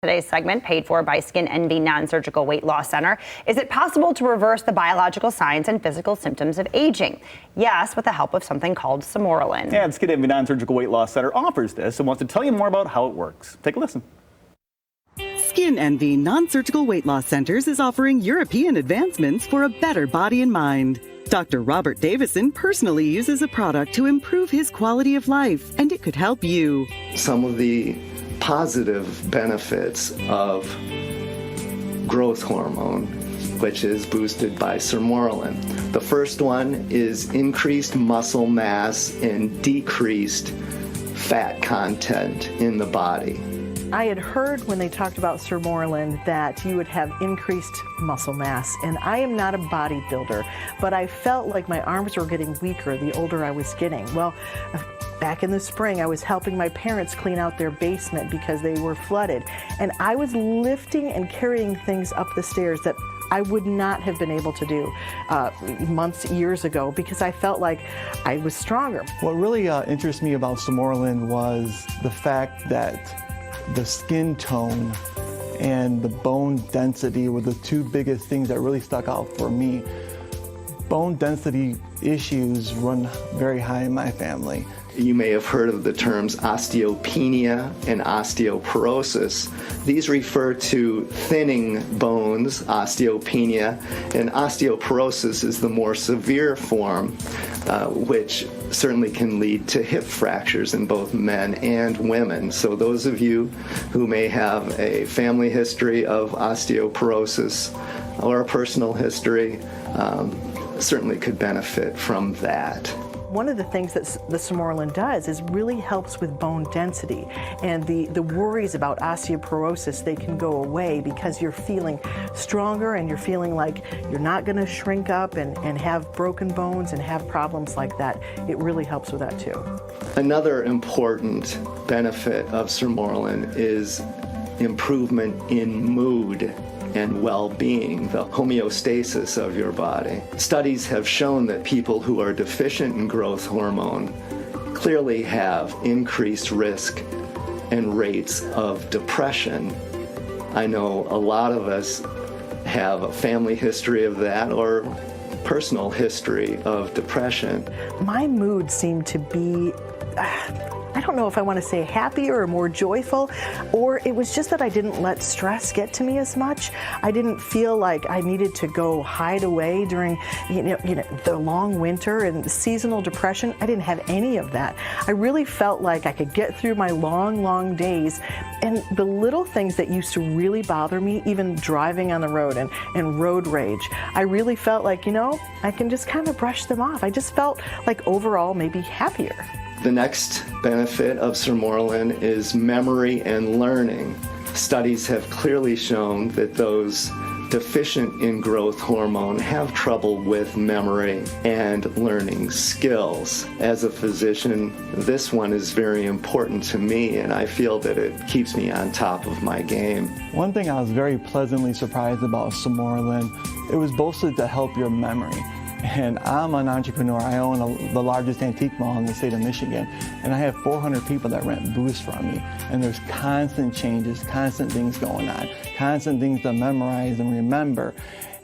Today's segment, paid for by Skin Envy Non-Surgical Weight Loss Center. Is it possible to reverse the biological signs and physical symptoms of aging? Yes, with the help of something called Sermorelin. Yeah, Skin Envy Non-Surgical Weight Loss Center offers this and wants to tell you more about how it works. Take a listen. Skin Envy Non-Surgical Weight Loss Centers is offering European advancements for a better body and mind. Dr. Robert Davison personally uses a product to improve his quality of life, and it could help you. Some of the positive benefits of growth hormone, which is boosted by Sermorelin. The first one is increased muscle mass and decreased fat content in the body. I had heard when they talked about Sermorelin that you would have increased muscle mass, and I am not a bodybuilder, but I felt like my arms were getting weaker the older I was getting. Well, back in the spring, I was helping my parents clean out their basement because they were flooded, and I was lifting and carrying things up the stairs that I would not have been able to do years ago because I felt like I was stronger. What really interests me about Sermorelin was the fact that the skin tone and the bone density were the two biggest things that really stuck out for me. Bone density issues run very high in my family. You may have heard of the terms osteopenia and osteoporosis. These refer to thinning bones, osteopenia, and osteoporosis is the more severe form, which certainly can lead to hip fractures in both men and women. So those of you who may have a family history of osteoporosis or a personal history certainly could benefit from that. One of the things that the Sermorelin does is really helps with bone density, and the worries about osteoporosis, they can go away because you're feeling stronger and you're feeling like you're not going to shrink up and have broken bones and have problems like that. It really helps with that too. Another important benefit of Sermorelin is improvement in mood and well-being, the homeostasis of your body. Studies have shown that people who are deficient in growth hormone clearly have increased risk and rates of depression. I know a lot of us have a family history of that or personal history of depression. My mood seemed to be I don't know if I want to say happier or more joyful, or it was just that I didn't let stress get to me as much. I didn't feel like I needed to go hide away during the long winter and seasonal depression. I didn't have any of that. I really felt like I could get through my long days, and the little things that used to really bother me, even driving on the road and road rage, I really felt like, I can just kind of brush them off. I just felt like overall maybe happier. The next benefit of Sermorelin is memory and learning. Studies have clearly shown that those deficient in growth hormone have trouble with memory and learning skills. As a physician, this one is very important to me, and I feel that it keeps me on top of my game. One thing I was very pleasantly surprised about Sermorelin, it was boasted to help your memory. And I'm an entrepreneur. I own the largest antique mall in the state of Michigan, and I have 400 people that rent booths from me. And there's constant changes, constant things going on, constant things to memorize and remember.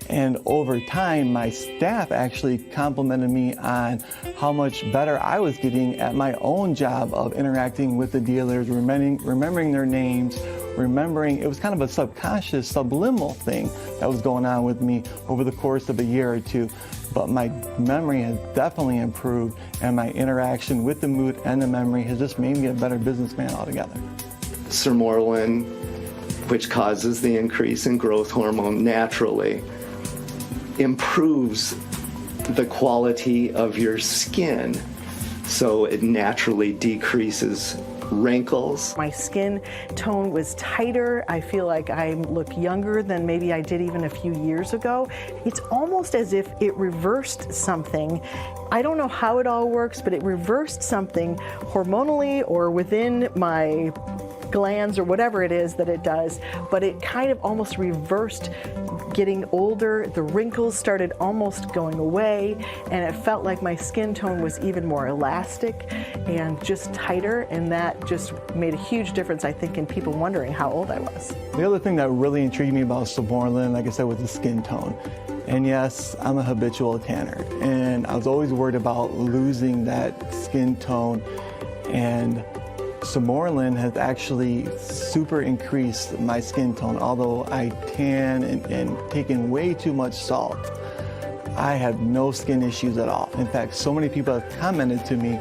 And over time, my staff actually complimented me on how much better I was getting at my own job of interacting with the dealers, remembering their names, it was kind of a subconscious, subliminal thing that was going on with me over the course of a year or two. But my memory has definitely improved, and my interaction with the mood and the memory has just made me a better businessman altogether. Sermorelin, which causes the increase in growth hormone naturally, improves the quality of your skin, so it naturally decreases wrinkles. My skin tone was tighter. I feel like I look younger than maybe I did even a few years ago. It's almost as if it reversed something. I don't know how it all works, but it reversed something hormonally or within my glands or whatever it is that it does, but it kind of almost reversed getting older. The wrinkles started almost going away, and it felt like my skin tone was even more elastic and just tighter, and that just made a huge difference, I think, in people wondering how old I was. The other thing that really intrigued me about Samorlin, like I said, was the skin tone. And yes, I'm a habitual tanner, and I was always worried about losing that skin tone. And Samorlin has actually super increased my skin tone. Although I tan and take in way too much salt, I have no skin issues at all. In fact, so many people have commented to me,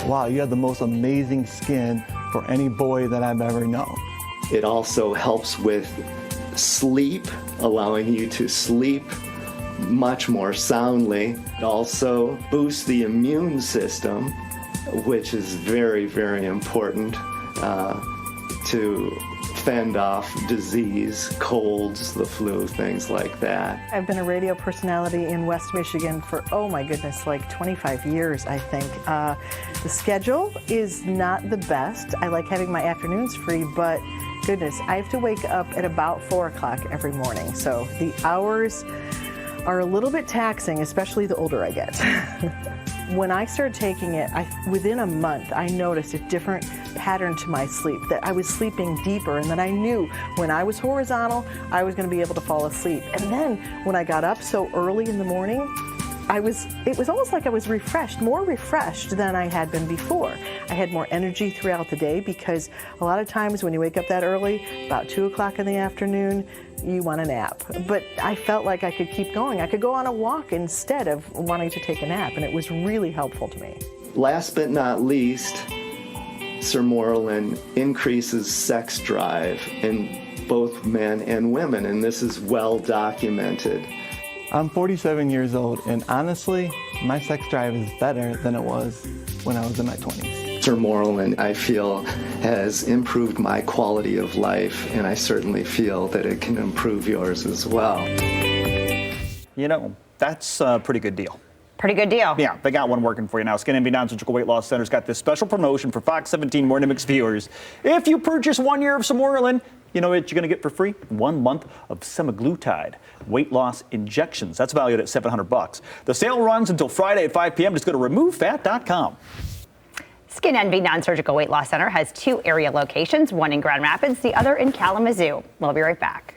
wow, you have the most amazing skin for any boy that I've ever known. It also helps with sleep, allowing you to sleep much more soundly. It also boosts the immune system, which is very, very important to fend off disease, colds, the flu, things like that. I've been a radio personality in West Michigan for, oh my goodness, like 25 years, I think. The schedule is not the best. I like having my afternoons free, but goodness, I have to wake up at about 4 o'clock every morning. So the hours are a little bit taxing, especially the older I get. When I started taking it, within a month, I noticed a different pattern to my sleep, that I was sleeping deeper, and that I knew when I was horizontal, I was going to be able to fall asleep. And then when I got up so early in the morning, it was almost like I was refreshed, more refreshed than I had been before. I had more energy throughout the day, because a lot of times when you wake up that early, about 2 o'clock in the afternoon, you want a nap. But I felt like I could keep going. I could go on a walk instead of wanting to take a nap, and it was really helpful to me. Last but not least, Samorlin increases sex drive in both men and women, and this is well documented. I'm 47 years old, and honestly, my sex drive is better than it was when I was in my 20s. Samorlin, I feel, has improved my quality of life, and I certainly feel that it can improve yours as well. You know, that's a pretty good deal. Pretty good deal. Yeah, they got one working for you now. Skin Envy Non-Surgical Weight Loss Center's got this special promotion for Fox 17 Morning Mix viewers. If you purchase 1 year of Samorlin, you know what you're going to get for free? 1 month of semaglutide weight loss injections. That's valued at $700. The sale runs until Friday at 5 p.m. Just go to removefat.com. Skin Envy Non-Surgical Weight Loss Center has 2 area locations, one in Grand Rapids, the other in Kalamazoo. We'll be right back.